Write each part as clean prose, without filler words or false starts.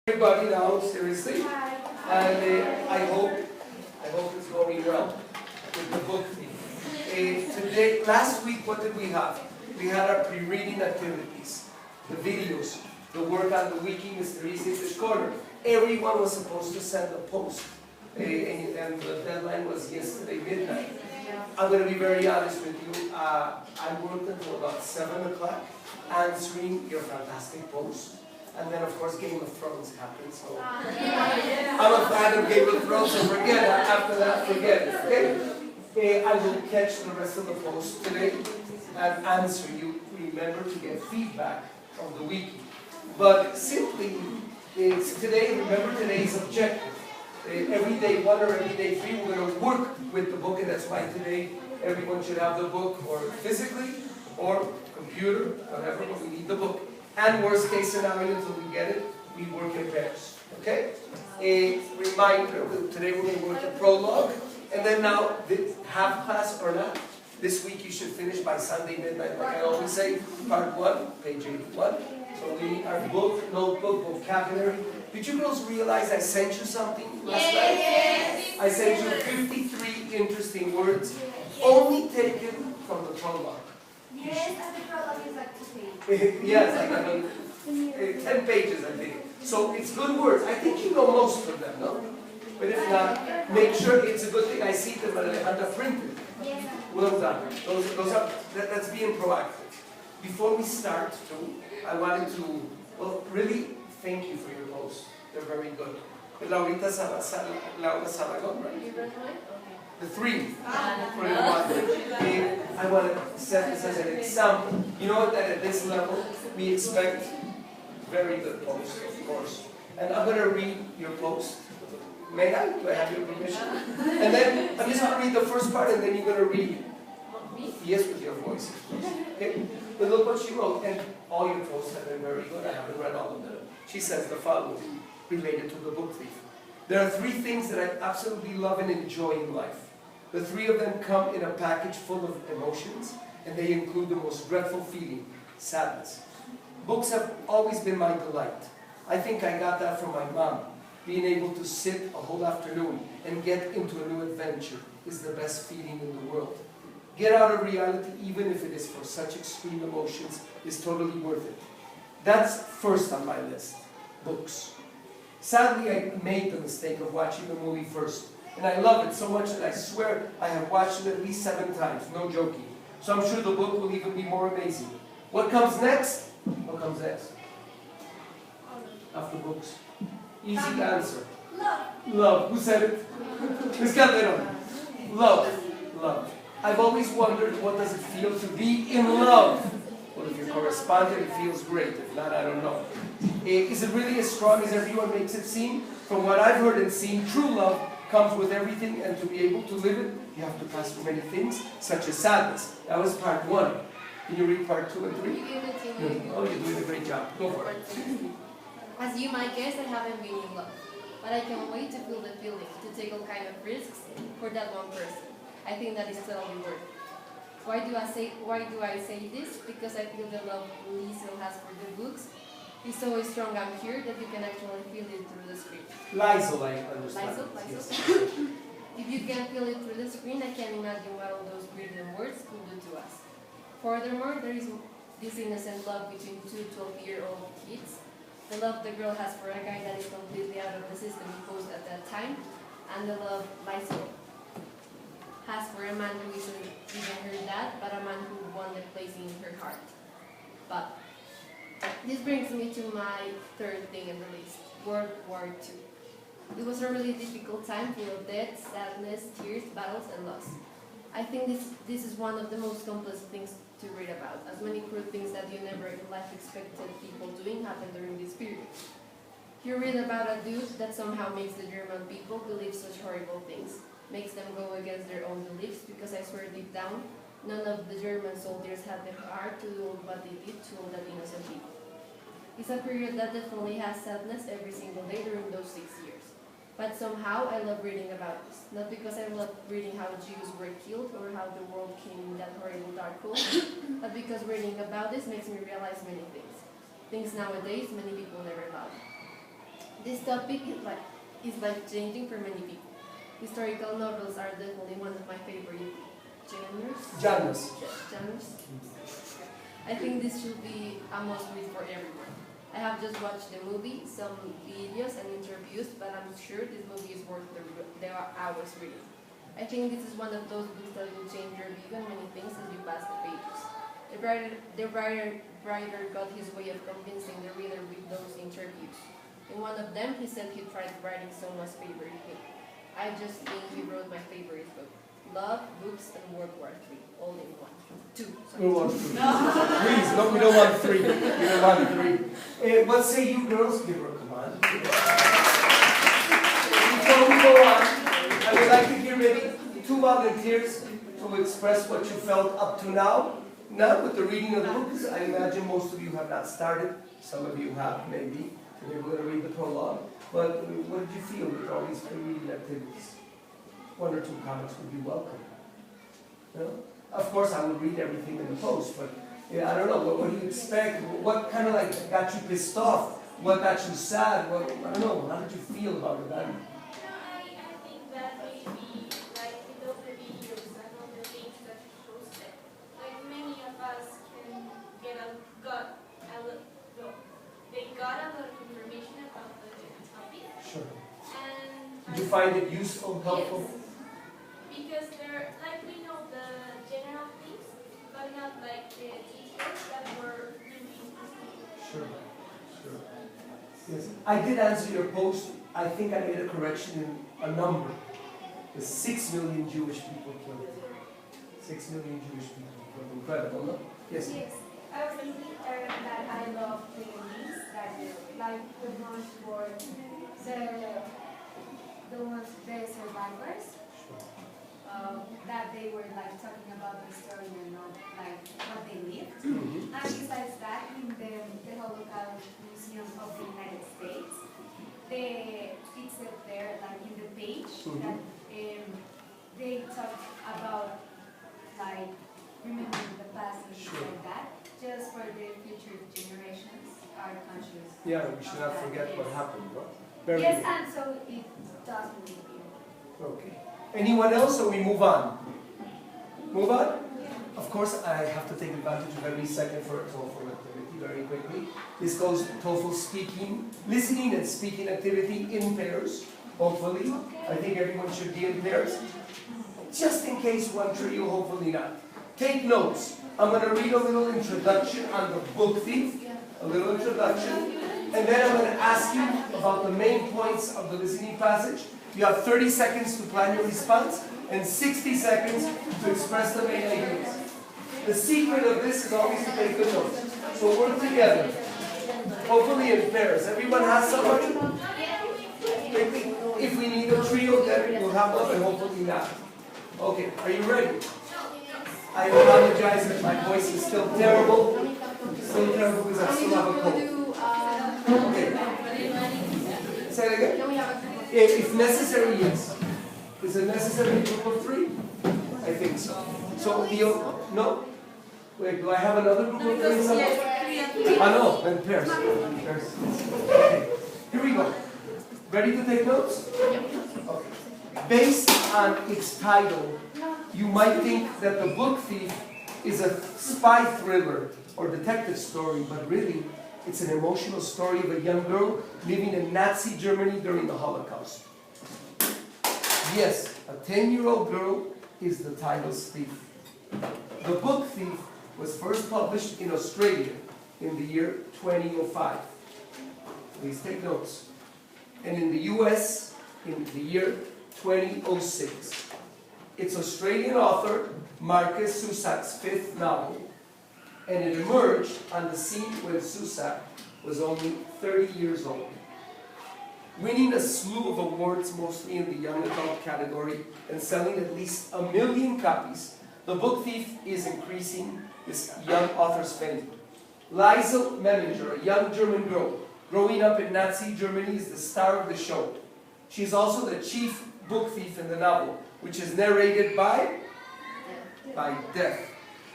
Everybody now, seriously, and I hope it's going well with the book. Today, last week, what did we have? We had our pre-reading activities, the videos, the work on the wiki, Mr. Easy's corner. Everyone was supposed to send a post, and the deadline was yesterday midnight. I'm going to be very honest with you. I worked until about 7 o'clock answering your fantastic posts. And then, of course, Game of Thrones happened, so I'm a fan of Game of Thrones, so forget it. After that, forget it, okay? I will catch the rest of the posts today and answer you. Remember to get feedback from the wiki. But simply, remember today's objective. Every day 1 or every day 3, we're going to work with the book, and that's why today everyone should have the book, or physically, or computer, whatever, but we need the book. And worst case scenario, until we get it, we work in pairs. Okay? A reminder, today we're going to work the prologue. And then now, half class or not, this week you should finish by Sunday midnight, like I always say, part 1, page 81. So we need our book, notebook, vocabulary. Did you girls realize I sent you something last night? Yes. I sent you 53 interesting words, only taken from the prologue. Yes, and the prologue is like 2 pages. Yes, I mean, 10 pages, I think. So it's good words. I think you know most of them, no? But if not, make sure it's a good thing. I see them Alejandra printed. Yes. Well done. That's being proactive. Before we start, too, I wanted to, well, really thank you for your posts. They're very good. Laura Salagon, right? The 3 for the 1. I want to set this as an example. You know that at this level, we expect very good posts, of course. And I'm going to read your post. May I? Do I have your permission? And then I'm just going to read the first part, and then you're going to read. Yes, with your voice. Okay? But look what she wrote, and all your posts have been very good. I haven't read all of them. She says the following, related to the book thief. There are 3 things that I absolutely love and enjoy in life. The 3 of them come in a package full of emotions, and they include the most dreadful feeling, sadness. Books have always been my delight. I think I got that from my mom. Being able to sit a whole afternoon and get into a new adventure is the best feeling in the world. Get out of reality, even if it is for such extreme emotions, is totally worth it. That's first on my list, books. Sadly, I made the mistake of watching the movie first. And I love it so much that I swear I have watched it at least 7 times, no joking. So I'm sure the book will even be more amazing. What comes next? What comes next? After books. Easy answer. Love. Love. Who said it? Miss Calderon. Love. Love. I've always wondered, what does it feel to be in love? Well, if you're correspondent, it feels great. If not, I don't know. Is it really as strong as everyone makes it seem? From what I've heard and seen, true love comes with everything, and to be able to live it, you have to pass through many things, such as sadness. That was part 1. Can you read part 2 and 3? Oh, you're doing a great job. Go for it. As you might guess, I haven't been in love, but I can't wait to feel the feeling, to take all kind of risks for that one person. I think that is totally worth it. Why do I say this? Because I feel the love Liesel has for the books is so strong and pure that you can actually feel it through the screen. Liesel, I understand. Liesel? Yes. If you can feel it through the screen, I can imagine what all those written words could do to us. Furthermore, there is this innocent love between 2 12-year-old kids. The love the girl has for a guy that is completely out of the system imposed at that time, and the love Liesel has for a man who isn't even her dad, but a man who won the place in her heart. But this brings me to my 3rd thing in the list, World War II. It was a really difficult time full of death, sadness, tears, battles, and loss. I think this is one of the most complex things to read about, as many cruel things that you never in life expected people doing happened during this period. You read about a dude that somehow makes the German people believe such horrible things, makes them go against their own beliefs, because I swear deep down, none of the German soldiers had the heart to do what they did to all that innocent people. It's a period that definitely has sadness every single day during those 6 years. But somehow I love reading about this. Not because I love reading how Jews were killed or how the world came in that horrible dark hole, but because reading about this makes me realize many things. Things nowadays many people never thought. This topic is life-changing for many people. Historical novels are definitely one of my favorite genres. Genres. I think this should be a must-read for everyone. I have just watched the movie, some videos and interviews, but I'm sure this movie is worth the hours reading. I think this is one of those books that will change your view on many things as you pass the pages. The writer got his way of convincing the reader with those interviews. In one of them, he said he tried writing someone's favorite book. I just think he wrote my favorite book. Love, Books, and World War III, all in one. Two. Sorry. We want three. Please, no, we don't want three. We don't want three. What say you girls? Give her a command. Before we go on, I would like to hear maybe 2 volunteers to express what you felt up to now. Not with the reading of the books. I imagine most of you have not started. Some of you have, maybe. Maybe we're going to read the prologue. But what did you feel with all these pre-reading activities? 1 or 2 comments would be welcome. No? Of course, I would read everything in the post, but yeah, I don't know. What do you expect? What kind of like got you pissed off? What got you sad? I don't know. How did you feel about it? I think that maybe like with all the videos and all the things that you posted, like many of us can got a lot of information about the topic. Sure. And Did you find it useful, helpful? Yes. Because they're like we know the general things, but not like the details that were really interesting. Sure. Sure. Yes. I did answer your post. I think I made a correction in a number. The 6 million Jewish people killed. 6 million Jewish people killed. Incredible, no? Yes. Yes. I was thinking that I love the links that like the ones for the survivors. That they were like talking about the story and not like what they lived. Mm-hmm. And besides that, in the Holocaust Museum of the United States, it said there, like in the page, that they talked about like remembering the past and things like that, just for the future generations are conscious. Yeah, we should not forget what happened, no? Very Yes, good. and so it doesn't leave you. Okay. Anyone else, or we move on? Move on? Of course, I have to take advantage of every second for a TOEFL activity very quickly. This goes TOEFL speaking, listening and speaking activity in pairs, hopefully. I think everyone should be in pairs. Just in case one trio, hopefully not. Take notes. I'm going to read a little introduction on the book thief, a little introduction, and then I'm going to ask you about the main points of the listening passage. You have 30 seconds to plan your response and 60 seconds to express the main ideas. The secret of this is always to take good notes. So work together. Hopefully in pairs. Everyone has somebody? If we need a trio, then we'll have one, and hopefully not. Okay, are you ready? I apologize if my voice is still terrible. Still terrible because I still have a cold. Okay. Say it again. If necessary, yes. Is it necessary in group of 3? I think so. So, no? Wait, do I have another group of 3 somewhere? No, then pairs. Okay, here we go. Ready to take notes? Okay. Based on its title, you might think that The Book Thief is a spy thriller or detective story, but really, it's an emotional story of a young girl living in Nazi Germany during the Holocaust. Yes, a 10-year-old girl is the title's thief. The Book Thief was first published in Australia in the year 2005. Please take notes. And in the US in the year 2006. It's Australian author Marcus Zusak's 5th novel, and it emerged on the scene when Zusak was only 30 years old. Winning a slew of awards, mostly in the young adult category, and selling at least 1 million copies, The Book Thief is increasing this young author's fame. Liesel Memminger, a young German girl growing up in Nazi Germany, is the star of the show. She is also the chief book thief in the novel, which is narrated by Death.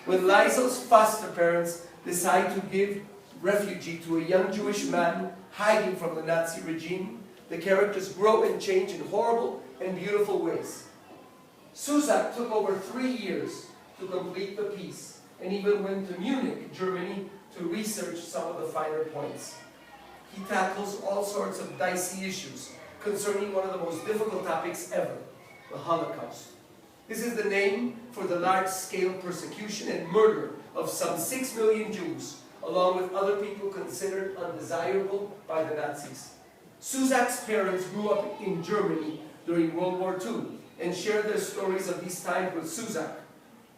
When Liesel's foster parents decide to give refugee to a young Jewish man hiding from the Nazi regime, the characters grow and change in horrible and beautiful ways. Susak took over 3 years to complete the piece and even went to Munich, Germany, to research some of the finer points. He tackles all sorts of dicey issues concerning one of the most difficult topics ever, the Holocaust. This is the name for the large-scale persecution and murder of some 6 million Jews, along with other people considered undesirable by the Nazis. Susak's parents grew up in Germany during World War II and shared their stories of these times with Susak.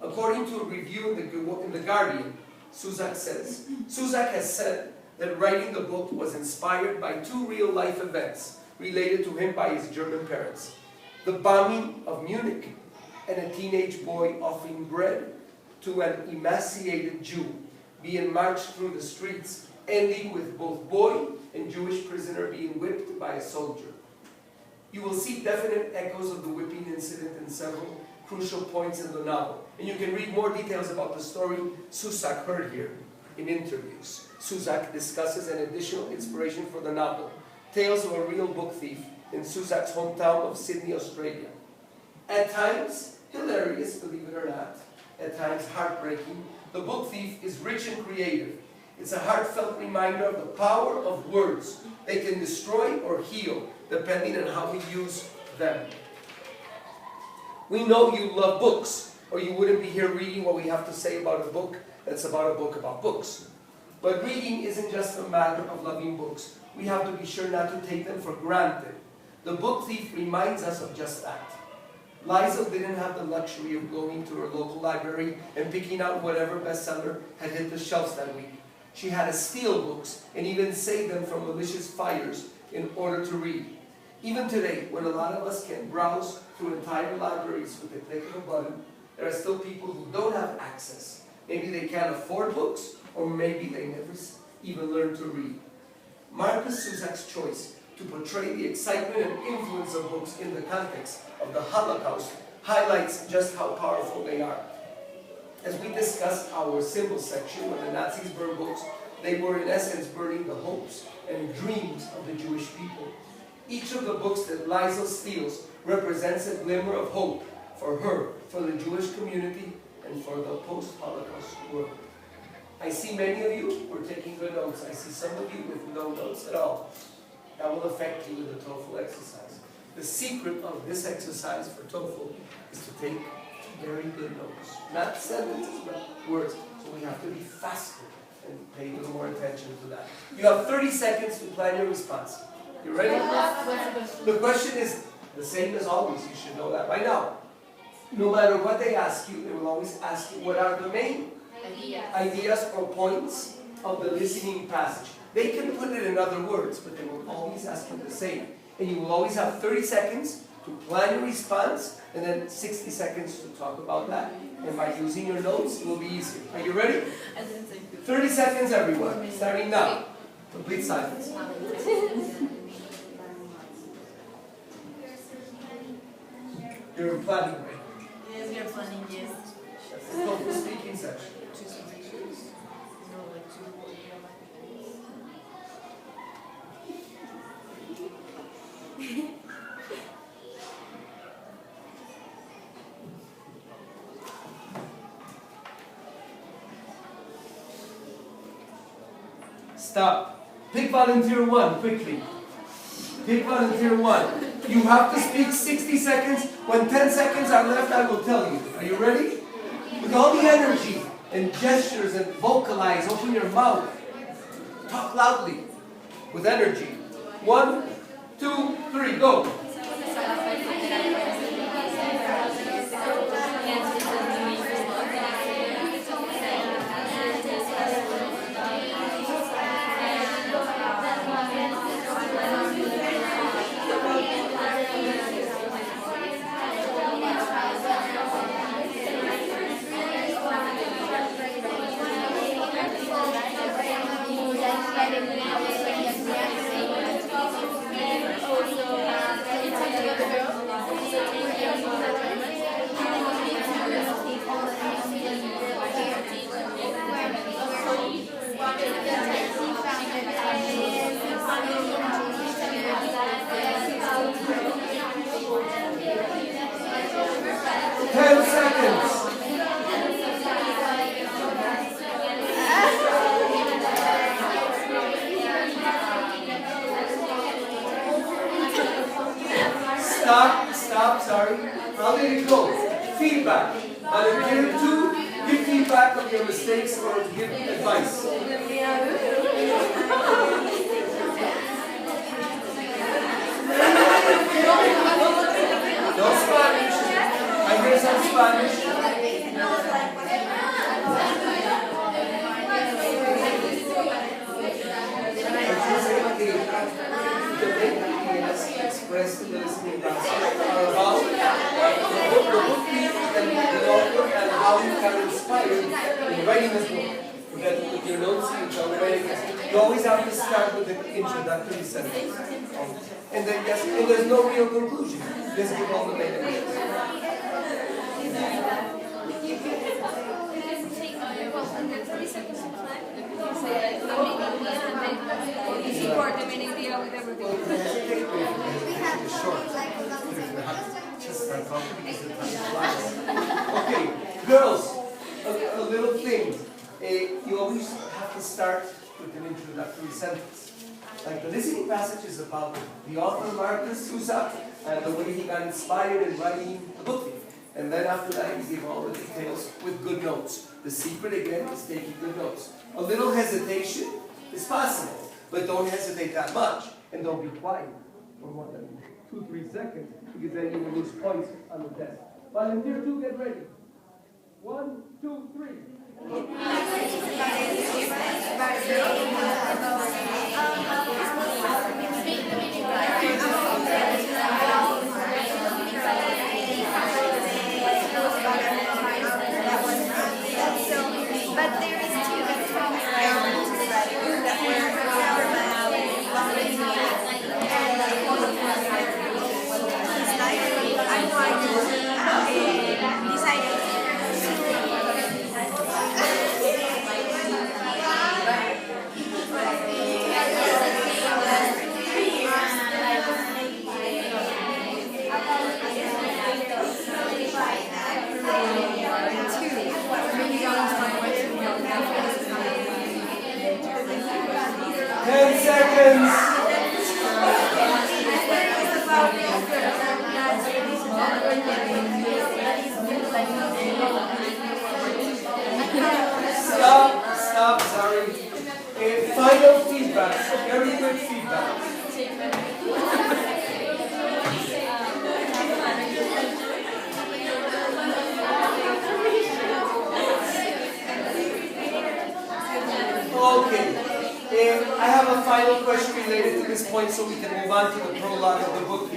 According to a review in The Guardian, Susak has said that writing the book was inspired by 2 real-life events related to him by his German parents. The bombing of Munich and a teenage boy offering bread to an emaciated Jew being marched through the streets, ending with both boy and Jewish prisoner being whipped by a soldier. You will see definite echoes of the whipping incident in several crucial points in the novel, and you can read more details about the story Susak heard here in interviews. Susak discusses an additional inspiration for the novel, Tales of a Real Book Thief in Susak's hometown of Sydney, Australia. At times, hilarious, believe it or not, at times heartbreaking, The Book Thief is rich and creative. It's a heartfelt reminder of the power of words. They can destroy or heal, depending on how we use them. We know you love books, or you wouldn't be here reading what we have to say about a book that's about a book about books. But reading isn't just a matter of loving books. We have to be sure not to take them for granted. The Book Thief reminds us of just that. Liza didn't have the luxury of going to her local library and picking out whatever bestseller had hit the shelves that week. She had to steal books and even save them from malicious fires in order to read. Even today, when a lot of us can browse through entire libraries with the click of a button, there are still people who don't have access. Maybe they can't afford books, or maybe they never even learned to read. Marcus Susak's choice to portray the excitement and influence of books in the context of the Holocaust highlights just how powerful they are. As we discussed our symbol section, when the Nazis burned books, they were in essence burning the hopes and dreams of the Jewish people. Each of the books that Liza steals represents a glimmer of hope for her, for the Jewish community, and for the post-Holocaust world. I see many of you who are taking good notes. I see some of you with no notes at all. That will affect you in the TOEFL exercise. The secret of this exercise for TOEFL is to take very good notes. Not sentences, but words. So we have to be faster and pay a little more attention to that. You have 30 seconds to plan your response. You ready? The question is the same as always. You should know that by now. No matter what they ask you, they will always ask you what are the main ideas or points of the listening passage. They can put it in other words, but they will always ask you the same. And you will always have 30 seconds to plan your response, and then 60 seconds to talk about that. And by using your notes, it will be easier. Are you ready? 30 seconds, everyone. Starting now. Complete silence. You're in planning, right? Yes, we are planning, yes. That's the TOEFL speaking section. Stop. Pick volunteer 1, quickly. Pick volunteer 1. You have to speak 60 seconds. When 10 seconds are left, I will tell you. Are you ready? With all the energy and gestures and vocalize, open your mouth. Talk loudly. With energy. 1, 2, 3, go. Stop, sorry. How did it go? Feedback. Volunteer 2, give feedback on your mistakes or give advice. No Spanish. I hear some Spanish. Expressed in the listening class are about the book and the author and how you can inspire in writing this book. That with your notes, you always have to start with the introductory sentence. And then yes, and there's no real conclusion. Just give all the main ideas. Okay, girls, a little thing. You always have to start with an introductory sentence. Like the listening passage is about the author Marcus Sousa and the way he got inspired in writing the book. And then after that, you give all the details with good notes. The secret again is taking good notes. A little hesitation is possible, but don't hesitate that much. And don't be quiet for more than 2-3 seconds, because then you will lose points on the test. Volunteer 2, get ready. 1, 2, 3. But there is two that from that Stop, sorry. Final feedback, very good feedback. Okay, I have a final question related to this point so we can move on to the prologue of the book.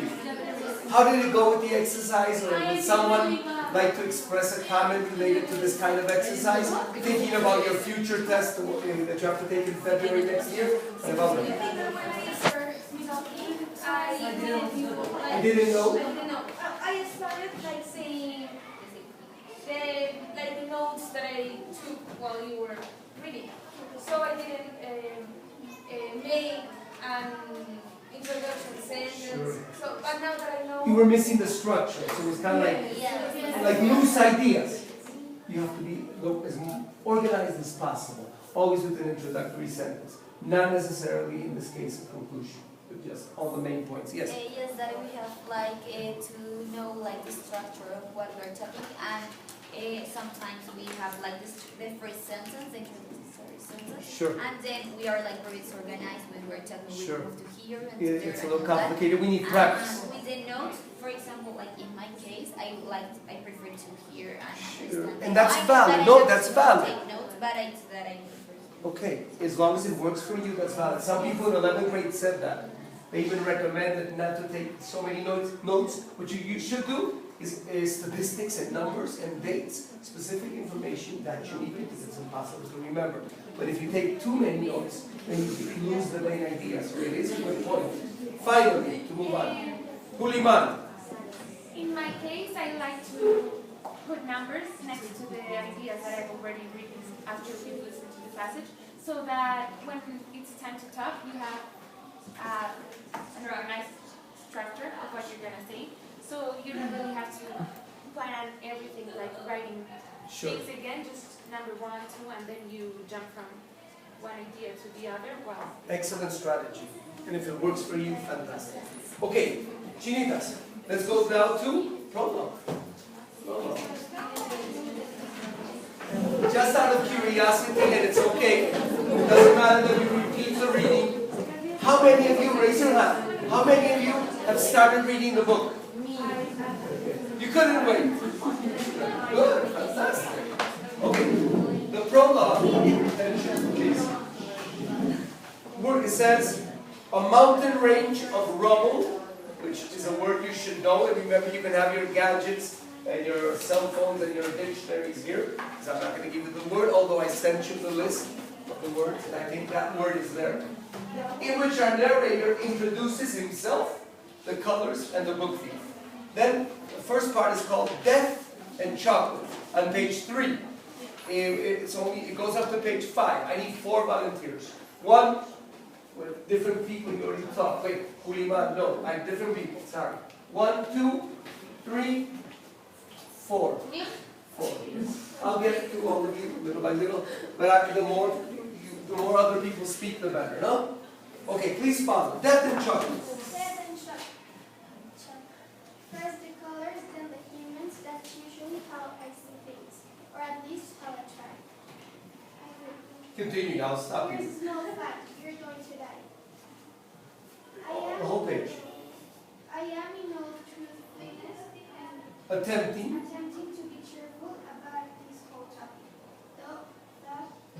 How did it go with the exercise, or would someone like to express a comment related to this kind of exercise? Thinking about your future test that you have to take in February next year? And about it. I didn't know? I started like saying the notes that I took while you were reading. So I didn't make an introduction sentence. Sure. So, but now that I know, You were missing the structure, so it was kind of like loose ideas. You have to be as organized as possible, always with an introductory sentence, not necessarily in this case a conclusion, but just all the main points. Yes. Yes, that we have like to know like the structure of what we're talking, and sometimes we have like the first sentence, the introductory sentence, Sure. and then we are like very disorganized when we're talking. We Sure. move to here and Yeah, to there it's a and little all that. complicated. We need practice. With the notes, for example, like in my case, I prefer to hear and Sure. understand. And that's I know valid. that I No, have that's to valid. Take notes, but I prefer to. Okay, as long as it works for you, that's valid. Some people in 11th grade said that. They even recommended not to take so many notes. What you should do is statistics and numbers and dates, specific information that you need because it's impossible to remember. But if you take too many notes, then you lose the main idea. So it is a good point. Finally, to move on. Juliman. in my case, I like to put numbers next to the ideas that I've already written after you listen to the passage, so that when it's time to talk, you have an organized structure of what you're going to say. So you don't really have to plan everything like writing Sure. things again, just number 1, 2, and then you jump from one idea to the other. Excellent strategy. And if it works for you, fantastic. Okay, Chinitas. Let's go now to prologue. Prologue. Just out of curiosity, and it's okay, it doesn't matter that you repeat the reading. How many of you, raise your hand, how many of you have started reading the book? You couldn't wait. Good, fantastic. Okay, the prologue, attention please. It says, a mountain range of rubble, which is a word you should know, and remember you can have your gadgets and your cell phones and your dictionaries here, because I'm not going to give you the word, although I sent you the list of the words, and I think that word is there, in which our narrator introduces himself, the colors, and the book thief. Then, the first part is called Death and Chocolate, on page 3. It goes up to page 5. I need 4 volunteers. One, with different people you already talked. Wait, Juliman, no, I have different people, sorry. 1, 2, 3, 4. 4. I'll get to all of you little by little, but the more other people speak, the better, no? Okay, please follow. Death and Chocolate. Death and chocolate. First the colors, then the humans. That's usually how I see things, or at least how I try. Continue, I'll stop you. Here's no fact. You're going to die. The whole page. I am in all truthfulness and Attempting, attempting to be cheerful about this whole topic.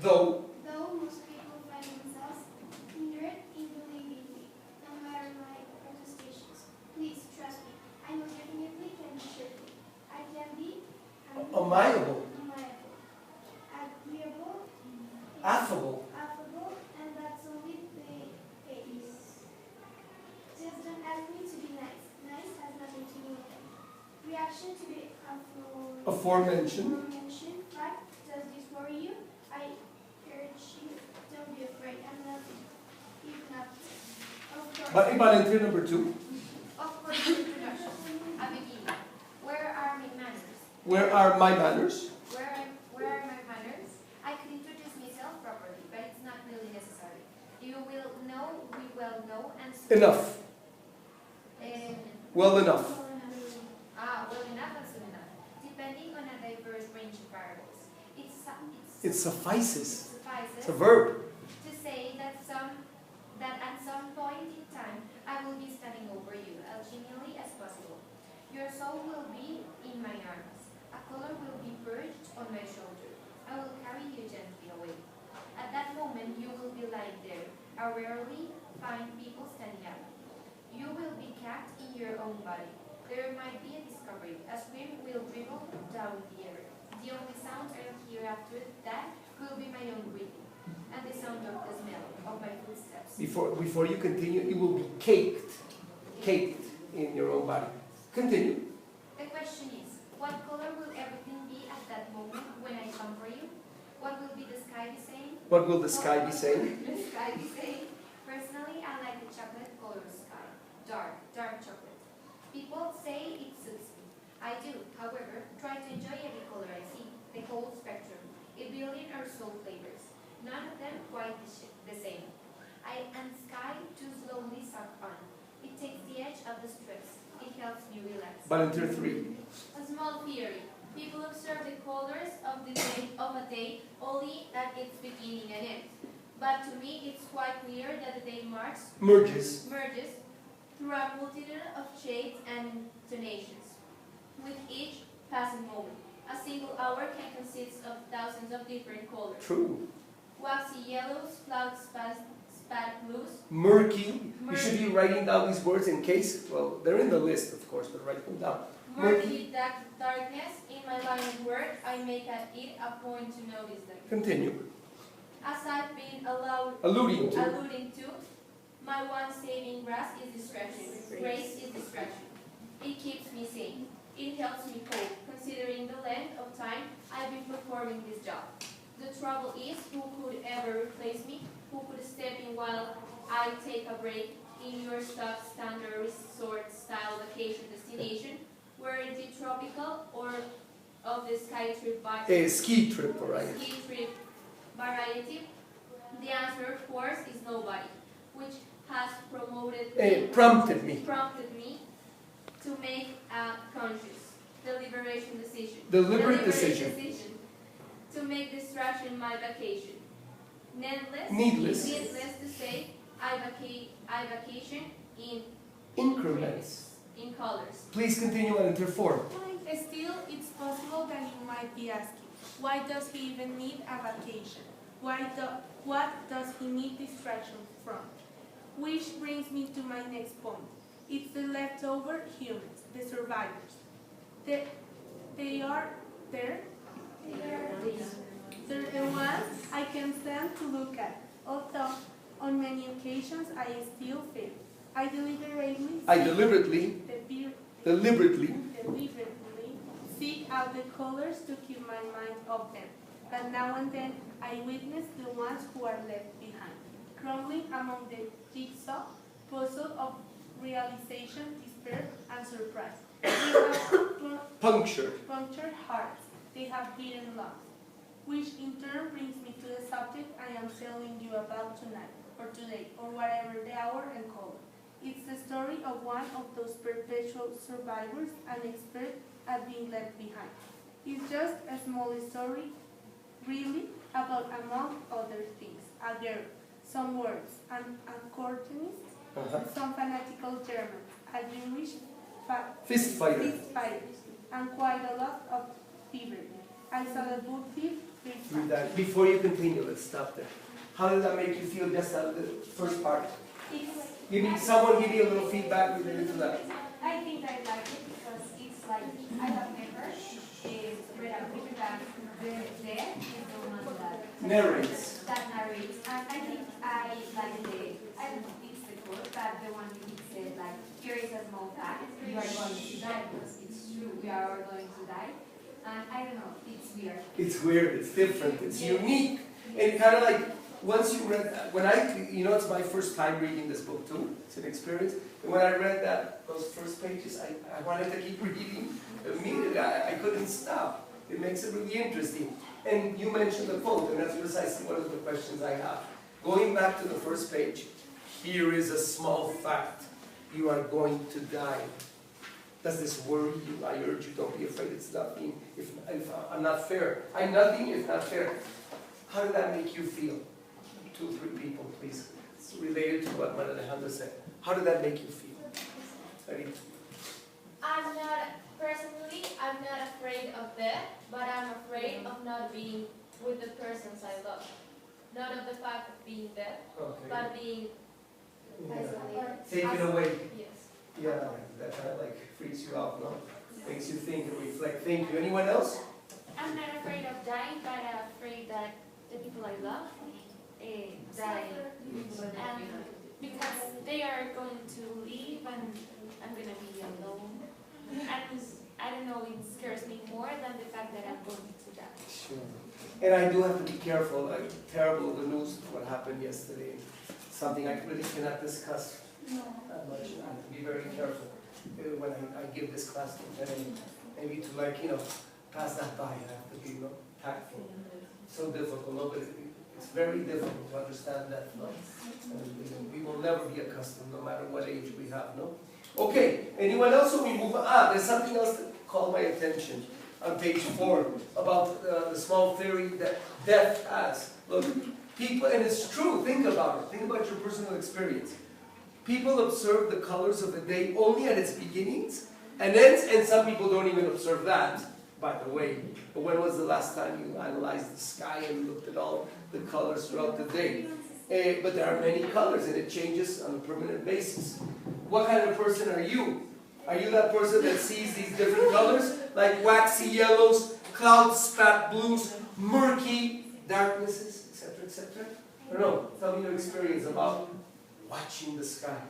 though Though most people find themselves hindered in believing me, no matter my protestations. Please trust me. I most definitely can be cheerful. I can be amiable, agreeable, affable. affable, and that's only the case. Just don't ask me to be nice. Nice has nothing to do with it. Reaction to the Aforementioned. fact, does this worry you? I urge you, don't be afraid. I'm not, if not, of course. But volunteer number 2. Of course, introduction. I begin. Where are my manners? Where are my manners? Where are my manners? I could introduce myself properly, but it's not really necessary. You will know, we well know, and so Enough. Well enough. well enough and soon enough, depending on a diverse range of variables. It suffices. Suffices It's a verb. to say that at some point in time I will be standing over you as genially as possible. Your soul will be in my arms. A color will be perched on my shoulder. I will carry you gently away. At that moment you will be lying there. I rarely find people standing up. You will be capped in your own body. There might be a discovery. A stream will dribble down the air. The only sound I'll hear after that will be my own breathing, and the sound of the smell of my footsteps. Before you continue, you will be caked in your own body. Continue. The question is, what color will everything be at that moment when I come for you? What will be the sky be saying? What will the sky be saying? The sky be saying? Personally, I like the chocolate colored sky. Dark chocolate. People say it suits me. I do, however, try to enjoy every color I see. The whole spectrum. A billion or so flavors. None of them quite the same. And sky too slowly sucked on. It takes the edge of the stress. It helps me relax. Volunteer 3. A small theory. People observe the colors of a day only at its beginning and end. But to me, it's quite clear that the day Merges. through a multitude of shades and tonations. With each passing moment, a single hour can consist of thousands of different colors. True. Waxy yellows, cloud spat blues, Murky. You should be writing down these words in case, well, they're in the list, of course, but write them down. murky darkness. In my line of work, I make it a point to notice them. Continue. As I've been Alluding to. alluding to, my one saving grace is discretion. Grace is discretion. It keeps me sane. It helps me cope, considering the length of time I've been performing this job. The trouble is, who could ever replace me? Who could step in while I take a break in your stock standard resort style vacation destination, where it be tropical or of the sky trip A ski trip, all right. ski trip variety? The answer, of course, is nobody, which has prompted me To make a conscious, deliberate decision. Deliberate decision. To make distraction my vacation. Needless. Needless. Needless to say, I vacation in Increments. in colors. Please continue on enter 4. Still, it's possible that you might be asking, why does he even need a vacation? What does he need distraction from? Which brings me to my next point. It's the leftover humans, the survivors. They are there. They're the ones I can stand to look at, although on many occasions I still fail. I deliberately seek out the colors to keep my mind off them. But now and then I witness the ones who are left behind, crumbling among the jigsaw puzzle of realization, despair, and surprise. They have punctured hearts. They have beaten lungs. Which in turn brings me to the subject I am telling you about tonight, or today, or whatever the hour and color. It's the story of one of those perpetual survivors, an expert at being left behind. It's just a small story, really, about, among other things, a girl, some words, an accordionist, some fanatical Germans, a Jewish Fist fighter. And quite a lot of fever. I saw the book thief 3 times. Before you continue, let's stop there. How did that make you feel just out of the first part? Someone give me a little feedback related to that. I think I like it because it's like, I have never read a book that the dead is the one that Narrates. And I think I like I don't know, it's the quote, but the one he said, like, here is a small fact, you are going to die, because it's true, we are all going to die. And I don't know, it's weird. It's weird, it's different, it's unique. And kind of like, once you read that, it's my first time reading this book too, it's an experience. And when I read those first pages, I wanted to keep reading immediately, I couldn't stop. It makes it really interesting. And you mentioned the quote, and that's precisely one of the questions I have. Going back to the first page, here is a small fact, you are going to die. Does this worry you? I urge you, don't be afraid, it's nothing if I'm not fair. I'm nothing if not fair. How did that make you feel? 2 or 3 people, please. It's related to what Alejandra said. How did that make you feel? Personally, I'm not afraid of death, but I'm afraid of not being with the persons I love. Not of the fact of being dead, but being isolated. Taken away. Yes. Yeah, that kind of like freaks you out, no? Makes you think and reflect. Thank you. Anyone else? I'm not afraid of dying, but I'm afraid that the people I love die. And because they are going to leave and I'm going to be alone. And I don't know, it scares me more than the fact that I'm going to die. Sure. And I do have to be careful. Terrible the news, what happened yesterday. Something I really cannot discuss that much. I have to be very careful when I give this class to them. Maybe to pass that by. I have to be tactful. So difficult, no? But it's very difficult to understand that, no? And we will never be accustomed, no matter what age we have, no? Okay, anyone else? So we move on. There's something else that called my attention on page 4 about the small theory that death has. Look, people, and it's true, think about it. Think about your personal experience. People observe the colors of the day only at its beginnings and ends, and some people don't even observe that, by the way. But when was the last time you analyzed the sky and looked at all the colors throughout the day? But there are many colors, and it changes on a permanent basis. What kind of person are you? Are you that person that sees these different colors? Like waxy yellows, cloud spat blues, murky darknesses, etc., etc.? I don't know. Tell me your experience about watching the sky.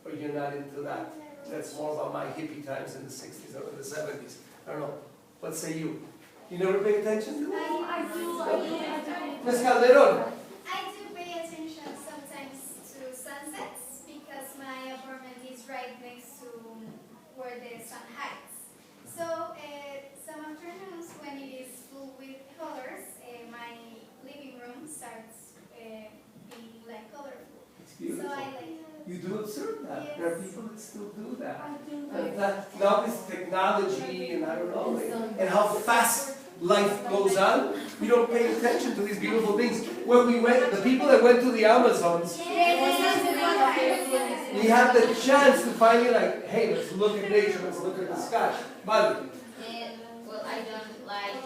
Or you're not into that. That's more about my hippie times in the 60s or in the 70s. I don't know. What say you? You never pay attention to it? I do. Ms. Calderon. I do pay attention sometimes to sunsets because my apartment is right next to where the sun hides. So some afternoons when it is full with colors, my living room starts being like colorful. It's beautiful. So I like it. You do observe that. Yes. There are people that still do that. I do. And now with technology and I don't know, and how fast life goes on, we don't pay attention to these beautiful things. When we went, the people that went to the Amazons, we had the chance to finally like, hey, let's look at nature, let's look at the sky. Vale. Well, I don't like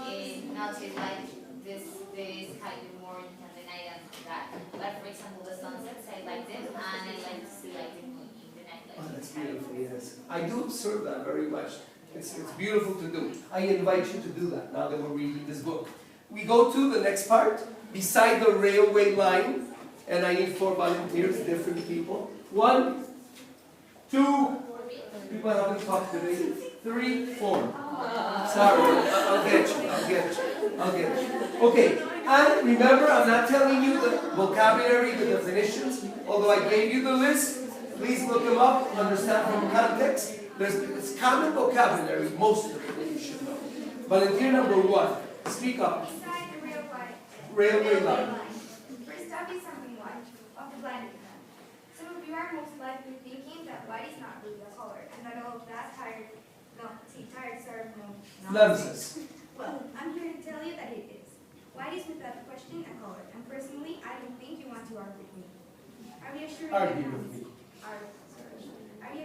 notice like this sky more than the night and that. But for example, the sunsets, I like them, and I like to see like the moon in the night. Oh, that's beautiful, yes. I do observe that very much. It's beautiful to do. I invite you to do that now that we're reading this book. We go to the next part, beside the railway line, and I need 4 volunteers, different people. 1, 2, people haven't talked today. 3, 4. Sorry, I'll get you. Okay, and remember, I'm not telling you the vocabulary, the definitions, although I gave you the list. Please look them up, understand from context. It's common vocabulary, most of it you should know. Volunteer number 1, speak up. Beside the Railway line. First up is something white, of the blinded man. Some of you are most likely thinking that white is not really a color, and that all of that tired sort of Nonsense. Well, I'm here to tell you that it is. White is without question a color, and personally, I don't think you want to argue with me. Are we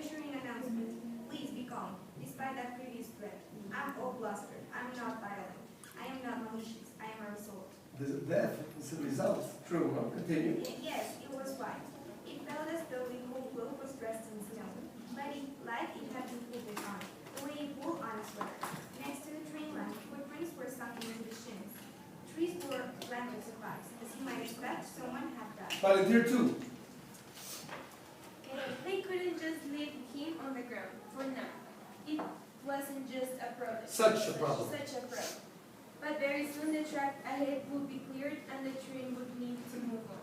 assuring announcement? Please be calm, despite that previous threat. I'm all bluster. I'm not violent. I am not malicious. I am a result. This is death. It's a result. True, no? Continue. Yes, it was white. It felt as though the whole quilt was dressed in snow. But like it had been put on, the way it wool on a sweater. Next to the train line, footprints were sunk into the shins. Trees were blankets of ice. As you might expect, someone had died. Volunteer 2. They couldn't just leave him on the ground for now. It wasn't just a problem. Such a problem. But very soon the track ahead would be cleared and the train would need to move on.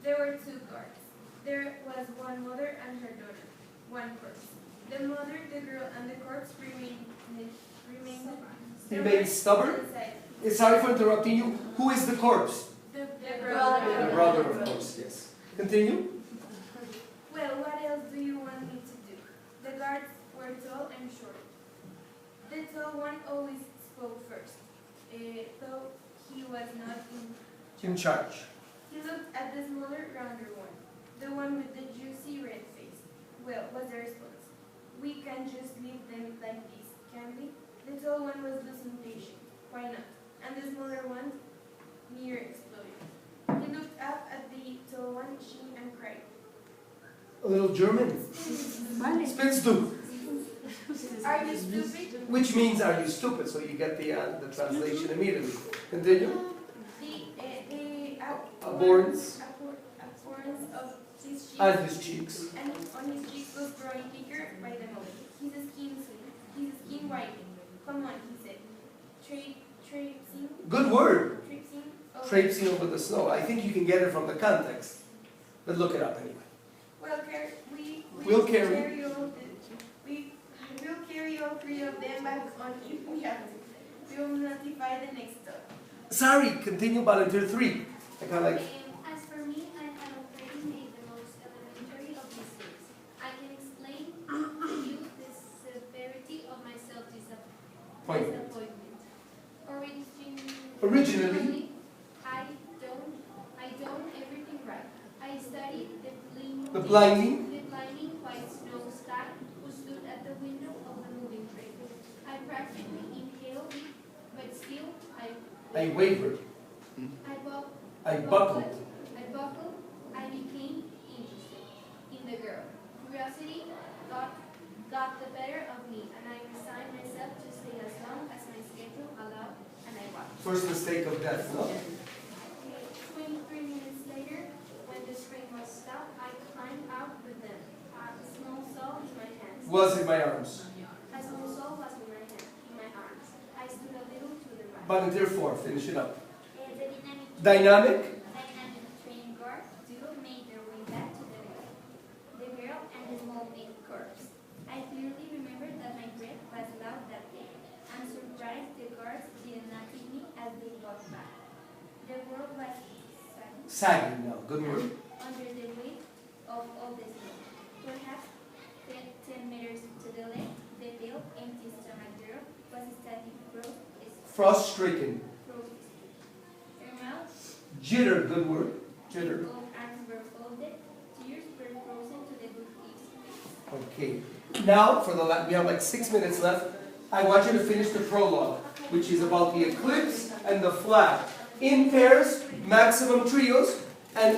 There were 2 guards. There was one mother and her daughter, one corpse. The mother, the girl, and the corpse remained stubborn? inside. Sorry for interrupting you. Who is the corpse? The The brother, of course, yes. Continue. Well, what else do you want me to do? The guards were tall and short. The tall one always spoke first, though he was not In charge. He looked at the smaller, rounder one, the one with the juicy red face. Well, was the response. We can't just leave them like this, can we? The tall one was losing patience. Why not? And the smaller one near exploded. He looked up at the tall one, and cried. A little German. Spinnst du? Are you stupid? Which means, are you stupid? So you get the translation immediately. Continue. Abhorrence. Abhorrence of his cheeks. And his cheeks. And on his cheeks was growing thicker by the moment. His skin whitened. Come on, he said. Traipsing. Good word. Traipsing Traipsing over the snow. I think you can get it from the context. But look it up anyway. Well, We'll carry all 3 of them back on if we have to. We will notify the next stop. Sorry, continue volunteer 3. I kind of like, As for me, I have already made the most elementary of mistakes. I can explain to you the severity of my self-disappointment. originally, I done everything right. I studied the blinding, the blinding white snow sky who stood at the window of the moving train. I practically inhaled it, but still I wavered, I buckled. I became interested in the girl. Curiosity got the better of me, and I resigned myself to stay as long as my schedule allowed, and I watched. First mistake of death, no? 23 minutes later, when the train was stopped, I climbed out with them. A small saw in my hands. Was in my arms. A small saw was in my arms. I stood a little to the right. Volunteer 4, finish it up. The Dynamic, train guard made their way back to the girl and the small big corpse. I clearly remember that my breath was loud that day. I'm surprised the guards did not hit me as they walked back. The world was sagging now, good word. under the weight of all the snow. Perhaps 10 meters to the left, the Frost-stricken. Jitter, good word. Jitter. Arms were folded, tears were frozen to the good leaves. Okay. Now, for the we have like 6 minutes left. I want you to finish the prologue, which is about the eclipse and the flag. In pairs, maximum trios, and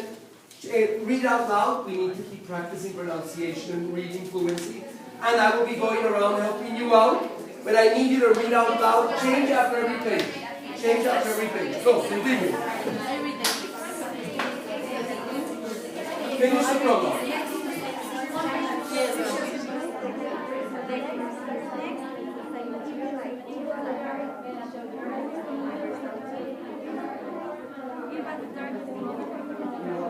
read out loud. We need to keep practicing pronunciation and reading fluency. And I will be going around helping you out, but I need you to read out loud. Change after every page. Change after every page. Go, continue. Finish the prologue.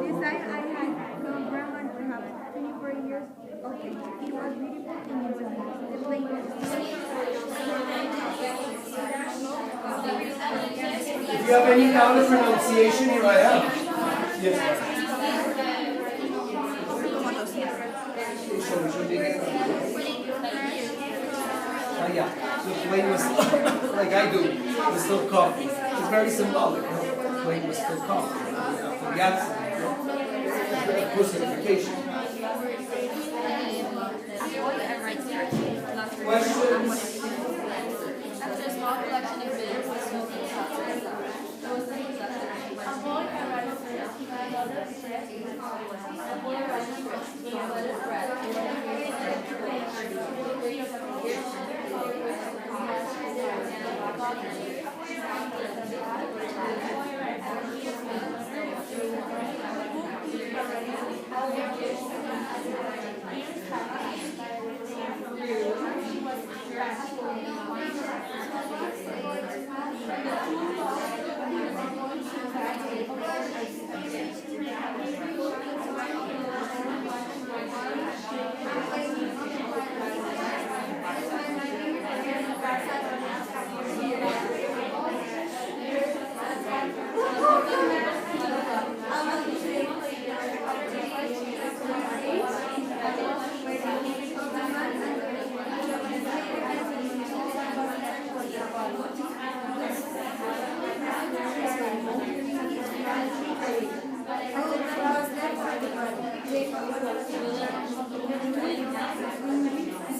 This time I had some grandma perhaps 24 years. Okay, it was beautiful and it was the plane was If you have any doubt of pronunciation, here I am. Yes. Yeah, the plane was like I do, was still coffee. It's very symbolic. The plane was still coffee after the accident. Personification. Questions? After a small collection of bitters, the smoking shots were stopped. A boy arrived first, he had other bread. A boy arrived first, he had other bread.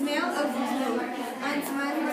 smell of smoke and smiling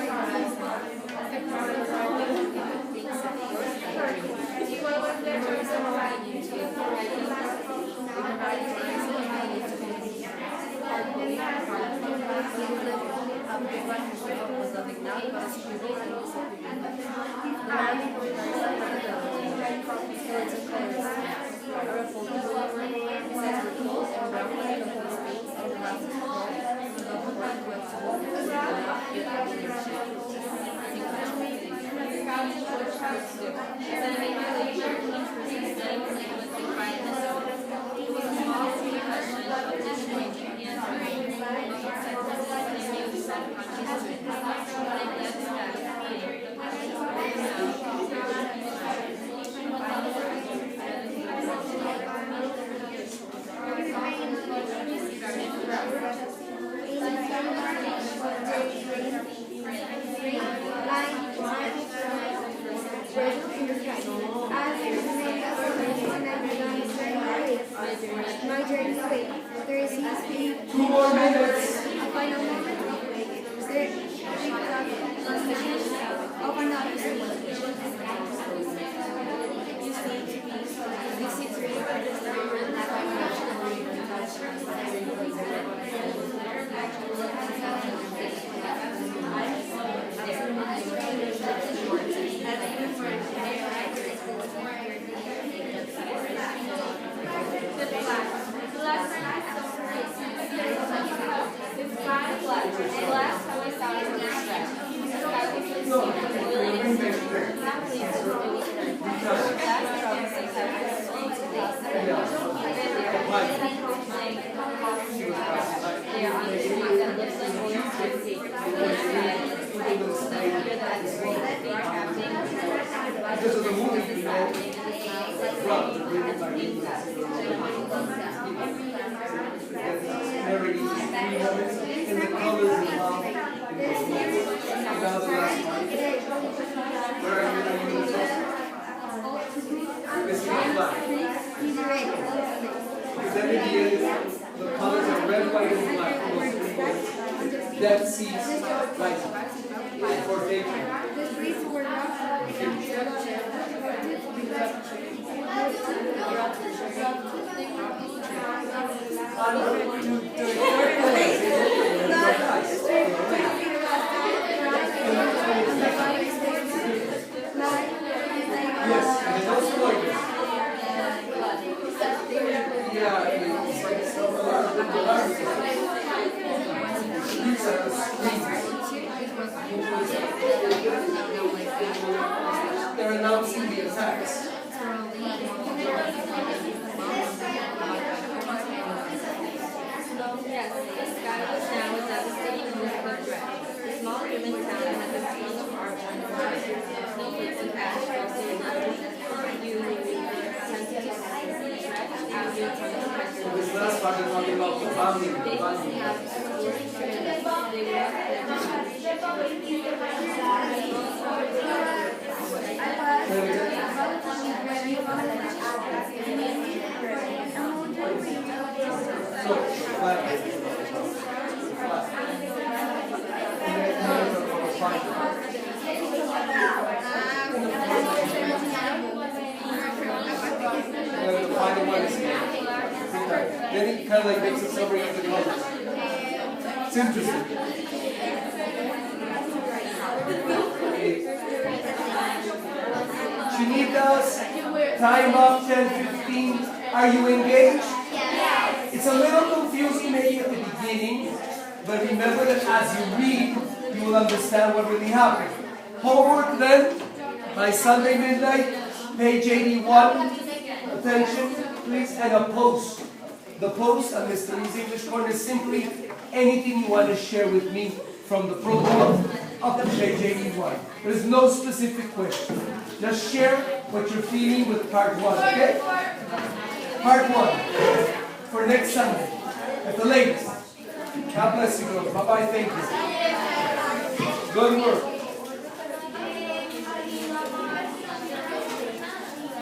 Because of the movie, you know, in the colors involved. Now the last one. Where are you? left seat right for taking. The streets were not Yes, and it's also like this. Yeah, it's like some these are the screens. They're announcing the attacks. Yes, the sky was now a devastating musical threat. The small German town had the feel of art and snowflakes and ash fell so you sensitive stretched out your tongue So pressure. this last part is talking about the bombing. They have worked they So, the final one is then it kind of like makes a summary of the colors. It's interesting. Chinitas, time up 10:15. Are you engaged? Yes. It's a little confusing maybe at the beginning, but remember that as you read, you will understand what really happened. Homework then, by Sunday midnight, page 81. Attention, please, and a post. The post on Mr. Lee's English Corner is simply anything you want to share with me from the prologue up to page 81. There's no specific question. Just share what you're feeling with part 1, okay? Part 1 for next Sunday at the latest. God bless you, girls. Bye-bye. Thank you. Good work.